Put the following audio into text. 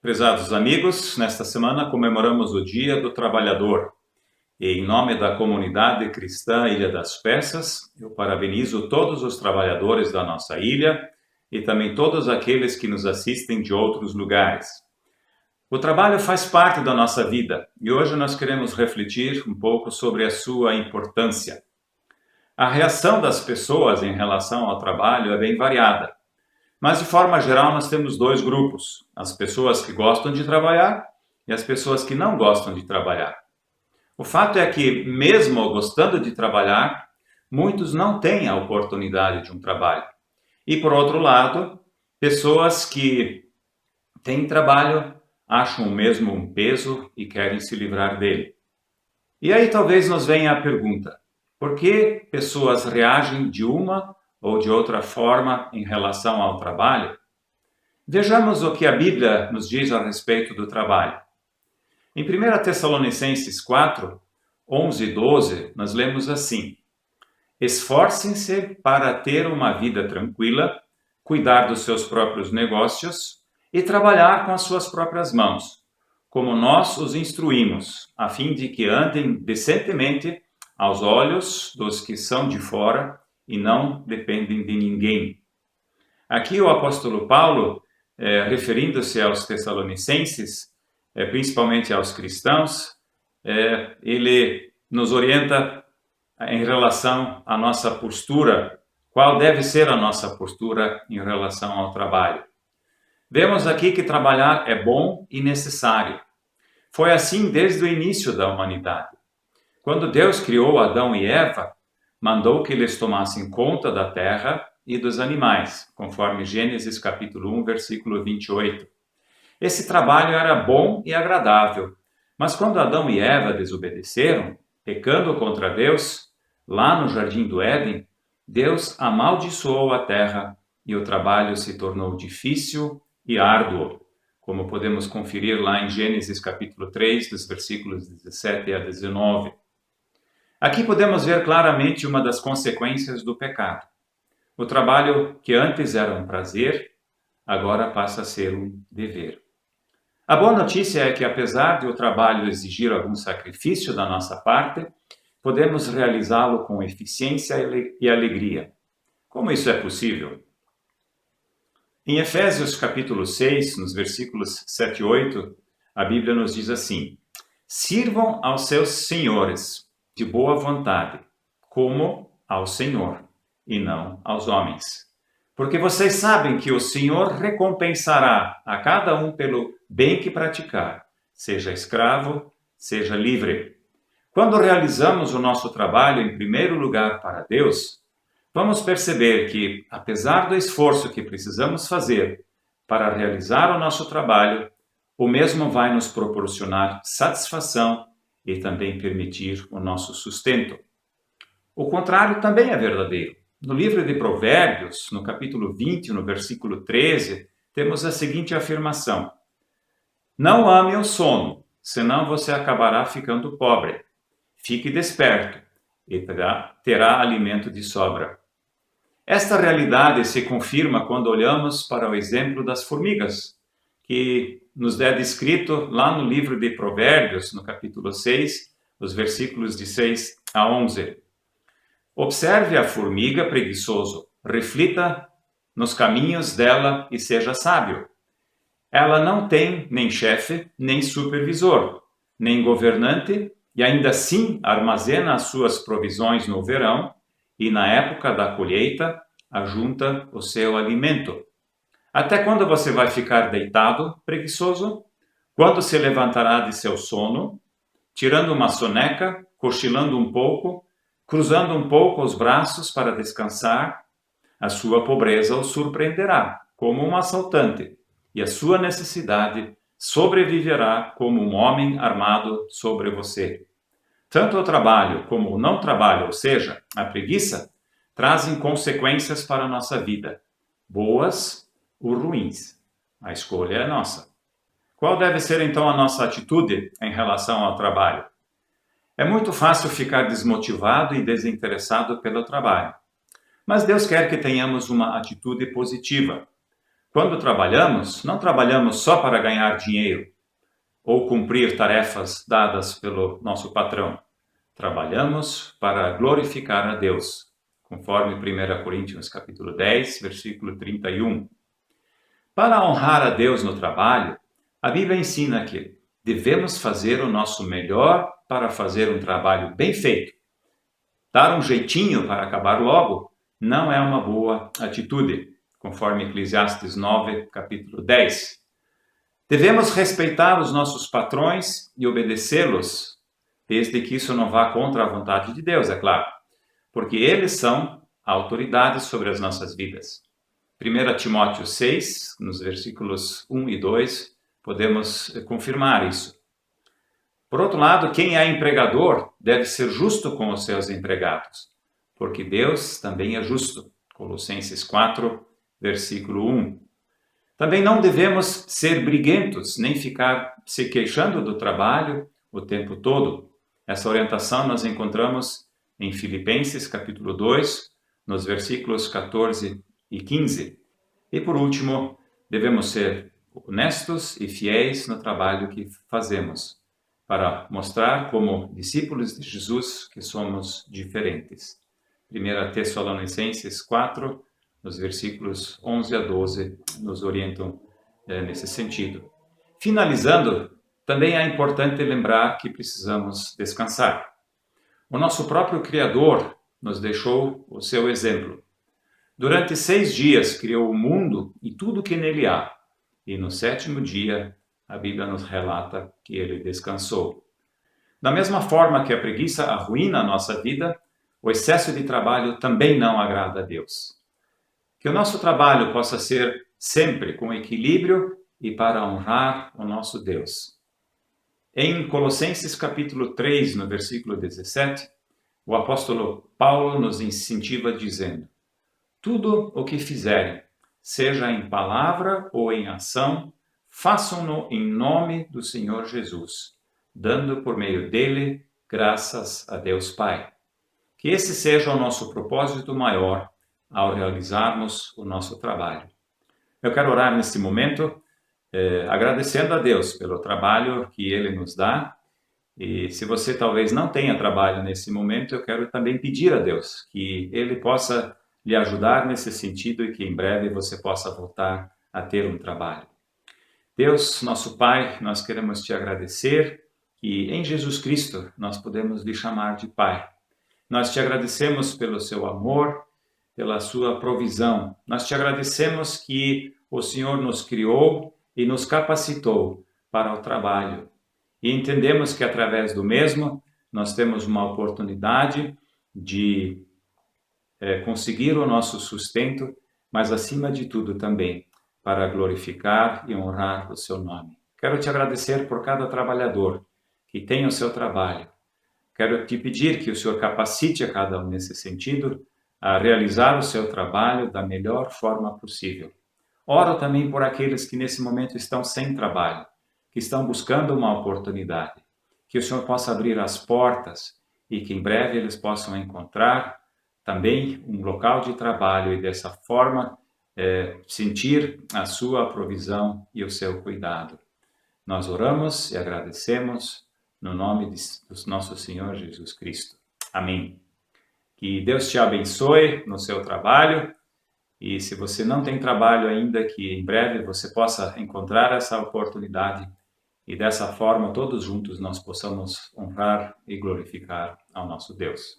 Prezados amigos, nesta semana comemoramos o Dia do Trabalhador. E em nome da comunidade cristã Ilha das Peças, eu parabenizo todos os trabalhadores da nossa ilha e também todos aqueles que nos assistem de outros lugares. O trabalho faz parte da nossa vida e hoje nós queremos refletir um pouco sobre a sua importância. A reação das pessoas em relação ao trabalho é bem variada. Mas, de forma geral, nós temos dois grupos: as pessoas que gostam de trabalhar e as pessoas que não gostam de trabalhar. O fato é que, mesmo gostando de trabalhar, muitos não têm a oportunidade de um trabalho. E, por outro lado, pessoas que têm trabalho acham o mesmo um peso e querem se livrar dele. E aí talvez nos venha a pergunta: por que pessoas reagem de uma ou de outra forma em relação ao trabalho? Vejamos o que a Bíblia nos diz a respeito do trabalho. Em 1 Tessalonicenses 4, 11 e 12, nós lemos assim: esforcem-se para ter uma vida tranquila, cuidar dos seus próprios negócios e trabalhar com as suas próprias mãos, como nós os instruímos, a fim de que andem decentemente aos olhos dos que são de fora e não dependem de ninguém. Aqui o apóstolo Paulo, referindo-se aos tessalonicenses, principalmente aos cristãos, ele nos orienta em relação à nossa postura, qual deve ser a nossa postura em relação ao trabalho. Vemos aqui que trabalhar é bom e necessário. Foi assim desde o início da humanidade. Quando Deus criou Adão e Eva, mandou que eles tomassem conta da terra e dos animais, conforme Gênesis capítulo 1, versículo 28. Esse trabalho era bom e agradável, mas quando Adão e Eva desobedeceram, pecando contra Deus, lá no jardim do Éden, Deus amaldiçoou a terra e o trabalho se tornou difícil e árduo, como podemos conferir lá em Gênesis capítulo 3, dos versículos 17 a 19. Aqui podemos ver claramente uma das consequências do pecado. O trabalho que antes era um prazer, agora passa a ser um dever. A boa notícia é que, apesar de o trabalho exigir algum sacrifício da nossa parte, podemos realizá-lo com eficiência e alegria. Como isso é possível? Em Efésios capítulo 6, nos versículos 7 e 8, a Bíblia nos diz assim: sirvam aos seus senhores de boa vontade, como ao Senhor, e não aos homens. Porque vocês sabem que o Senhor recompensará a cada um pelo bem que praticar, seja escravo, seja livre. Quando realizamos o nosso trabalho em primeiro lugar para Deus, vamos perceber que, apesar do esforço que precisamos fazer para realizar o nosso trabalho, o mesmo vai nos proporcionar satisfação e também permitir o nosso sustento. O contrário também é verdadeiro. No livro de Provérbios, no capítulo 20, no versículo 13, temos a seguinte afirmação: não ame o sono, senão você acabará ficando pobre. Fique desperto e terá alimento de sobra. Esta realidade se confirma quando olhamos para o exemplo das formigas, que nos é descrito lá no livro de Provérbios, no capítulo 6, os versículos de 6 a 11. Observe a formiga, preguiçoso, reflita nos caminhos dela e seja sábio. Ela não tem nem chefe, nem supervisor, nem governante, e ainda assim armazena as suas provisões no verão e na época da colheita ajunta o seu alimento. Até quando você vai ficar deitado, preguiçoso? Quando se levantará de seu sono, tirando uma soneca, cochilando um pouco, cruzando um pouco os braços para descansar? A sua pobreza o surpreenderá como um assaltante, e a sua necessidade sobreviverá como um homem armado sobre você. Tanto o trabalho como o não trabalho, ou seja, a preguiça, trazem consequências para a nossa vida, boas ou ruins. A escolha é nossa. Qual deve ser então a nossa atitude em relação ao trabalho? É muito fácil ficar desmotivado e desinteressado pelo trabalho. Mas Deus quer que tenhamos uma atitude positiva. Quando trabalhamos, não trabalhamos só para ganhar dinheiro ou cumprir tarefas dadas pelo nosso patrão. Trabalhamos para glorificar a Deus, conforme 1 Coríntios capítulo 10, versículo 31. Para honrar a Deus no trabalho, a Bíblia ensina que devemos fazer o nosso melhor para fazer um trabalho bem feito. Dar um jeitinho para acabar logo não é uma boa atitude, conforme Eclesiastes 9, capítulo 10. Devemos respeitar os nossos patrões e obedecê-los, desde que isso não vá contra a vontade de Deus, é claro, porque eles são a autoridade sobre as nossas vidas. 1 Timóteo 6, nos versículos 1 e 2, podemos confirmar isso. Por outro lado, quem é empregador deve ser justo com os seus empregados, porque Deus também é justo. Colossenses 4, versículo 1. Também não devemos ser briguentos, nem ficar se queixando do trabalho o tempo todo. Essa orientação nós encontramos em Filipenses, capítulo 2, nos versículos 14 e 15. E por último, devemos ser honestos e fiéis no trabalho que fazemos, para mostrar como discípulos de Jesus que somos diferentes. 1 Tessalonicenses 4, nos versículos 11 a 12, nos orientam nesse sentido. Finalizando, também é importante lembrar que precisamos descansar. O nosso próprio Criador nos deixou o seu exemplo. Durante 6 dias criou o mundo e tudo que nele há, e no 7º dia a Bíblia nos relata que ele descansou. Da mesma forma que a preguiça arruína a nossa vida, o excesso de trabalho também não agrada a Deus. Que o nosso trabalho possa ser sempre com equilíbrio e para honrar o nosso Deus. Em Colossenses capítulo 3, no versículo 17, o apóstolo Paulo nos incentiva dizendo: tudo o que fizerem, seja em palavra ou em ação, façam-no em nome do Senhor Jesus, dando por meio dele graças a Deus Pai. Que esse seja o nosso propósito maior ao realizarmos o nosso trabalho. Eu quero orar neste momento, agradecendo a Deus pelo trabalho que Ele nos dá. E se você talvez não tenha trabalho nesse momento, eu quero também pedir a Deus que Ele possa lhe ajudar nesse sentido e que em breve você possa voltar a ter um trabalho. Deus, nosso Pai, nós queremos te agradecer que em Jesus Cristo nós podemos lhe chamar de Pai. Nós te agradecemos pelo seu amor, pela sua provisão. Nós te agradecemos que o Senhor nos criou e nos capacitou para o trabalho. E entendemos que através do mesmo nós temos uma oportunidade de conseguir o nosso sustento, mas acima de tudo também para glorificar e honrar o seu nome. Quero te agradecer por cada trabalhador que tem o seu trabalho. Quero te pedir que o Senhor capacite a cada um nesse sentido a realizar o seu trabalho da melhor forma possível. Oro também por aqueles que nesse momento estão sem trabalho, que estão buscando uma oportunidade. Que o Senhor possa abrir as portas e que em breve eles possam encontrar também um local de trabalho e dessa forma sentir a sua provisão e o seu cuidado. Nós oramos e agradecemos no nome do nosso Senhor Jesus Cristo. Amém. Que Deus te abençoe no seu trabalho e se você não tem trabalho ainda, que em breve você possa encontrar essa oportunidade e dessa forma todos juntos nós possamos honrar e glorificar ao nosso Deus.